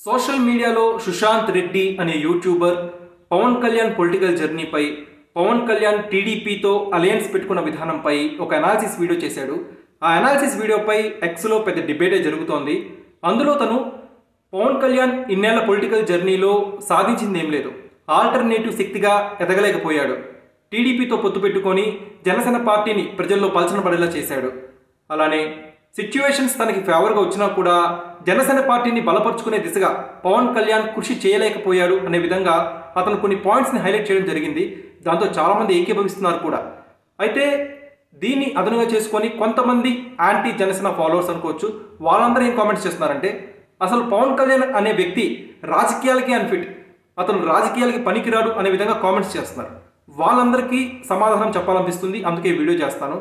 Social మీడియాలో సుశాంత్ రెడ్డి అనే YouTuber Pawan Kalyan political జర్నీపై, Pawan Kalyan టీడీపీతో అలయన్స్ పెట్టుకున్న విధానంపై ఒక అనాలిసిస్ వీడియో చేశాడు. ఆ అనాలిసిస్ వీడియోపై ఎక్స్లో పెద్ద డిబేటే జరుగుతోంది. అందులో తను పవన్ కళ్యాణ్ ఇన్నేళ్ల పొలిటికల్ జర్నీలో సాధించింది ఏం లేదు, ఆల్టర్నేటివ్ శక్తిగా ఎదగలేకపోయాడు. టీడీపీతో పొత్తు పెట్టుకొని జనసేన పార్టీని ప్రజల్లో పలచన పడేలా చేశాడు. అలానే సిచ్యువేషన్స్ తనకి ఫేవర్గా వచ్చినా కూడా జనసేన పార్టీని బలపరుచుకునే దిశగా పవన్ కళ్యాణ్ కృషి చేయలేకపోయాడు అనే విధంగా అతను కొన్ని పాయింట్స్ని హైలైట్ చేయడం జరిగింది. దాంతో చాలామంది ఏకీభవిస్తున్నారు కూడా. అయితే దీన్ని అదనుగా చేసుకొని కొంతమంది యాంటీ జనసేన ఫాలోవర్స్ అనుకోవచ్చు, వాళ్ళందరూ ఏం కామెంట్స్ చేస్తున్నారంటే అసలు పవన్ కళ్యాణ్ అనే వ్యక్తి రాజకీయాలకి అన్ఫిట్, అతను రాజకీయాలకి పనికిరాడు అనే విధంగా కామెంట్స్ చేస్తున్నారు. వాళ్ళందరికీ సమాధానం చెప్పాలనిపిస్తుంది, అందుకే వీడియో చేస్తాను.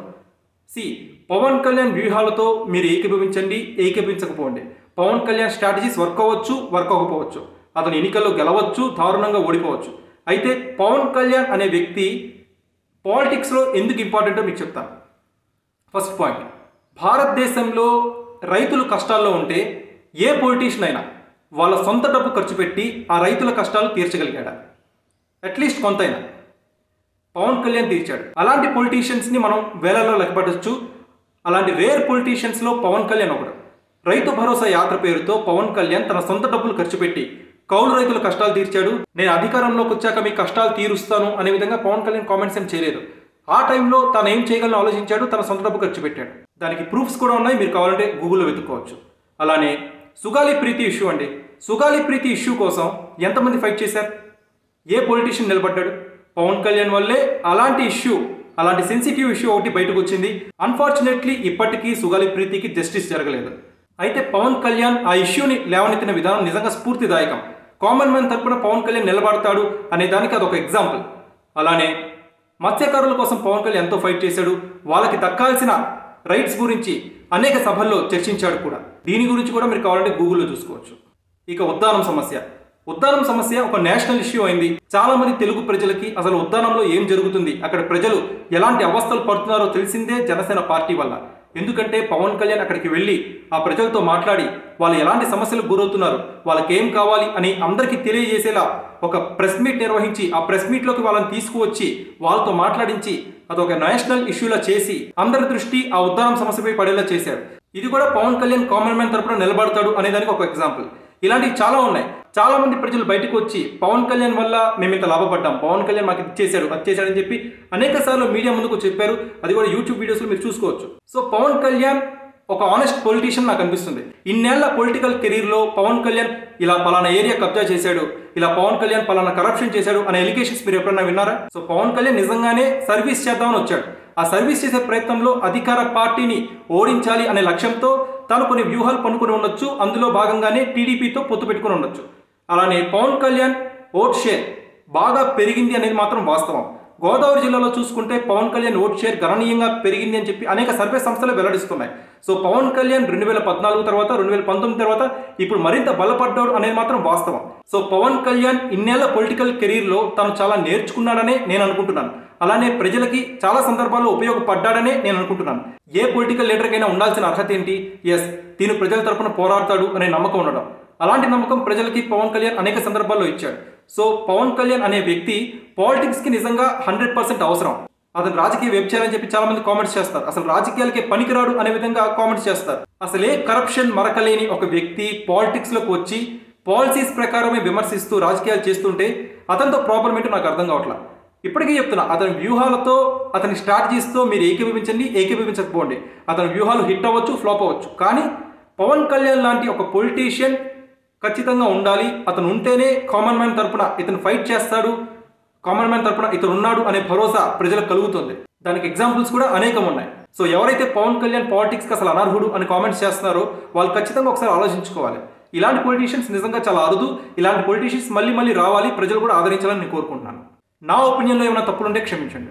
పవన్ కళ్యాణ్ వ్యూహాలతో మీరు ఏకీభవించండి, ఏకీభవించకపోండి. పవన్ కళ్యాణ్ స్ట్రాటజీస్ వర్క్ అవ్వచ్చు, వర్క్ అవ్వకపోవచ్చు. అతను ఎన్నికల్లో గెలవచ్చు, దారుణంగా ఓడిపోవచ్చు. అయితే పవన్ కళ్యాణ్ అనే వ్యక్తి పాలిటిక్స్లో ఎందుకు ఇంపార్టెంటో మీకు చెప్తాను. ఫస్ట్ పాయింట్, భారతదేశంలో రైతులు కష్టాల్లో ఉంటే ఏ పొలిటీషియన్ అయినా వాళ్ళ సొంత డబ్బు ఖర్చు పెట్టి ఆ రైతుల కష్టాలు తీర్చగలిగాడా? అట్లీస్ట్ కొంతైనా పవన్ కళ్యాణ్ తీర్చాడు. అలాంటి పొలిటీషియన్స్ని మనం వేలలో లెక్కపట్టచ్చు. అలాంటి రేర్ పొలిటీషియన్స్లో పవన్ కళ్యాణ్ ఒకడు. రైతు భరోసా యాత్ర పేరుతో పవన్ కళ్యాణ్ తన సొంత డబ్బులు ఖర్చు పెట్టి కౌలు రైతుల కష్టాలు తీర్చాడు. నేను అధికారంలోకి వచ్చాక మీ కష్టాలు తీరుస్తాను అనే విధంగా పవన్ కళ్యాణ్ కామెంట్స్ ఏం చేయలేదు. ఆ టైంలో తను ఏం చేయగలను ఆలోచించాడు, తన సొంత డబ్బు ఖర్చు పెట్టాడు. దానికి ప్రూఫ్స్ కూడా ఉన్నాయి, మీరు కావాలంటే గూగుల్లో వెతుక్కోవచ్చు. అలానే సుగాలి ప్రీతి ఇష్యూ అండి. సుగాలి ప్రీతి ఇష్యూ కోసం ఎంతమంది ఫైట్ చేశారు? ఏ పొలిటీషియన్ నిలబడ్డాడు? పవన్ కళ్యాణ్ వల్లే అలాంటి ఇష్యూ, అలాంటి సెన్సిటివ్ ఇష్యూ ఒకటి బయటకు వచ్చింది. అన్ఫార్చునేట్లీ ఇప్పటికీ సుగాలి ప్రీతికి జస్టిస్ జరగలేదు. అయితే పవన్ కళ్యాణ్ ఆ ఇష్యూని లేవనెత్తిన విధానం నిజంగా స్ఫూర్తిదాయకం. కామన్ మ్యాన్ తరపున పవన్ కళ్యాణ్ నిలబడతాడు అనే దానికి అదొక ఎగ్జాంపుల్. అలానే మత్స్యకారుల కోసం పవన్ కళ్యాణ్ ఎంతో ఫైట్ చేశాడు. వాళ్ళకి దక్కాల్సిన రైట్స్ గురించి అనేక సభల్లో చర్చించాడు కూడా. దీని గురించి కూడా మీరు కావాలంటే గూగుల్లో చూసుకోవచ్చు. ఇక ఉద్దానం సమస్య ఒక నేషనల్ ఇష్యూ అయింది. చాలా మంది తెలుగు ప్రజలకి అసలు ఉద్దానంలో ఏం జరుగుతుంది, అక్కడ ప్రజలు ఎలాంటి అవస్థలు పడుతున్నారో తెలిసిందే జనసేన పార్టీ వల్ల. ఎందుకంటే పవన్ కళ్యాణ్ అక్కడికి వెళ్ళి ఆ ప్రజలతో మాట్లాడి వాళ్ళు ఎలాంటి సమస్యలకు గురవుతున్నారు, వాళ్ళకి ఏం కావాలి అని అందరికీ తెలియజేసేలా ఒక ప్రెస్ మీట్ నిర్వహించి ఆ ప్రెస్ మీట్లోకి వాళ్ళని తీసుకువచ్చి వాళ్ళతో మాట్లాడించి అదొక నేషనల్ ఇష్యూలా చేసి అందరి దృష్టి ఆ ఉద్దానం సమస్యపై పడేలా చేశారు. ఇది కూడా పవన్ కళ్యాణ్ కామన్ మ్యాన్ తరపున నిలబడతాడు అనేదానికి ఒక ఎగ్జాంపుల్. ఇలాంటివి చాలా ఉన్నాయి. చాలా మంది ప్రజలు బయటకు వచ్చి పవన్ కళ్యాణ్ వల్ల మేము ఇంత లాభపడ్డాం, పవన్ కళ్యాణ్ మాకు ఇచ్చేశాడు, అది చేశాడని చెప్పి అనేక సార్లు మీడియా ముందుకు చెప్పారు. అది కూడా యూట్యూబ్ వీడియోస్లో మీరు చూసుకోవచ్చు. సో పవన్ కళ్యాణ్ ఒక ఆనెస్ట్ పొలిటీషియన్ నాకు అనిపిస్తుంది. ఇన్నేళ్ల పొలిటికల్ కెరీర్లో పవన్ కళ్యాణ్ ఇలా పలానా ఏరియా కబ్జా చేశాడు, ఇలా పవన్ కళ్యాణ్ పలానా కరప్షన్ చేశాడు అనే ఎలిగేషన్స్ మీరు ఎప్పుడన్నా విన్నారా? సో పవన్ కళ్యాణ్ నిజంగానే సర్వీస్ చేద్దామని వచ్చాడు. ఆ సర్వీస్ చేసే ప్రయత్నంలో అధికార పార్టీని ఓడించాలి అనే లక్ష్యంతో తాను కొన్ని వ్యూహాలు పనుకొని ఉండొచ్చు. అందులో భాగంగానే టీడీపీతో పొత్తు పెట్టుకుని ఉండొచ్చు. అలానే పవన్ కళ్యాణ్ ఓట్ షేర్ బాగా పెరిగింది అనేది మాత్రం వాస్తవం. గోదావరి జిల్లాలో చూసుకుంటే పవన్ కళ్యాణ్ ఓట్ షేర్ గణనీయంగా పెరిగింది అని చెప్పి అనేక సర్వే సంస్థలు వెల్లడిస్తున్నాయి. సో పవన్ కళ్యాణ్ 2014 తర్వాత 2019 తర్వాత ఇప్పుడు మరింత బలపడ్డాడు అనేది మాత్రం వాస్తవం. సో పవన్ కళ్యాణ్ ఇన్నేళ్ల పొలిటికల్ కెరీర్లో తను చాలా నేర్చుకున్నాడనే నేను అనుకుంటున్నాను. అలానే ప్రజలకి చాలా సందర్భాల్లో ఉపయోగపడ్డాడనే నేను అనుకుంటున్నాను. ఏ పొలిటికల్ లీడర్కైనా ఉండాల్సిన అర్హత ఏంటి? తిను ప్రజల తరపున పోరాడతాడు అనే నమ్మకం ఉండడం. అలాంటి నమ్మకం ప్రజలకి పవన్ కళ్యాణ్ అనేక సందర్భాల్లో ఇచ్చాడు. సో పవన్ కళ్యాణ్ అనే వ్యక్తి పాలిటిక్స్కి నిజంగా 100% అవసరం. అతను రాజకీయ వెబ్ చేయాలని చెప్పి చాలా మంది కామెంట్స్ చేస్తారు. అసలు రాజకీయాలకే పనికిరాడు అనే విధంగా కామెంట్స్ చేస్తారు. అసలే కరప్షన్ మరకలేని ఒక వ్యక్తి పాలిటిక్స్లోకి వచ్చి పాలసీస్ ప్రకారమే విమర్శిస్తూ రాజకీయాలు చేస్తుంటే అతనితో ప్రాబ్లం ఏంటో నాకు అర్థం కావట్లా. ఇప్పటికీ చెప్తున్నా, అతని వ్యూహాలతో అతని స్ట్రాటజీస్తో మీరు ఏకీభవించండి, ఏకీభవించకపోండి. అతని వ్యూహాలు హిట్ అవ్వచ్చు, ఫ్లాప్ అవ్వచ్చు. కానీ పవన్ కళ్యాణ్ లాంటి ఒక పొలిటీషియన్ ఖచ్చితంగా ఉండాలి. అతను ఉంటేనే కామన్ మ్యాన్ తరపున ఇతను ఫైట్ చేస్తాడు, కామన్ మ్యాన్ తరపున ఇతను ఉన్నాడు అనే భరోసా ప్రజలకు కలుగుతుంది. దానికి ఎగ్జాంపుల్స్ కూడా అనేకం ఉన్నాయి. సో ఎవరైతే పవన్ కళ్యాణ్ పాలిటిక్స్కి అసలు అనర్హుడు అని కామెంట్స్ చేస్తున్నారో వాళ్ళు ఖచ్చితంగా ఒకసారి ఆలోచించుకోవాలి. ఇలాంటి పొలిటీషియన్స్ నిజంగా చాలా అరుదు. ఇలాంటి పొలిటీషియన్స్ మళ్ళీ రావాలి, ప్రజలు కూడా ఆదరించాలని నేను కోరుకుంటున్నాను. నా ఒపీనియన్లో ఏమైనా తప్పులుంటే క్షమించండి.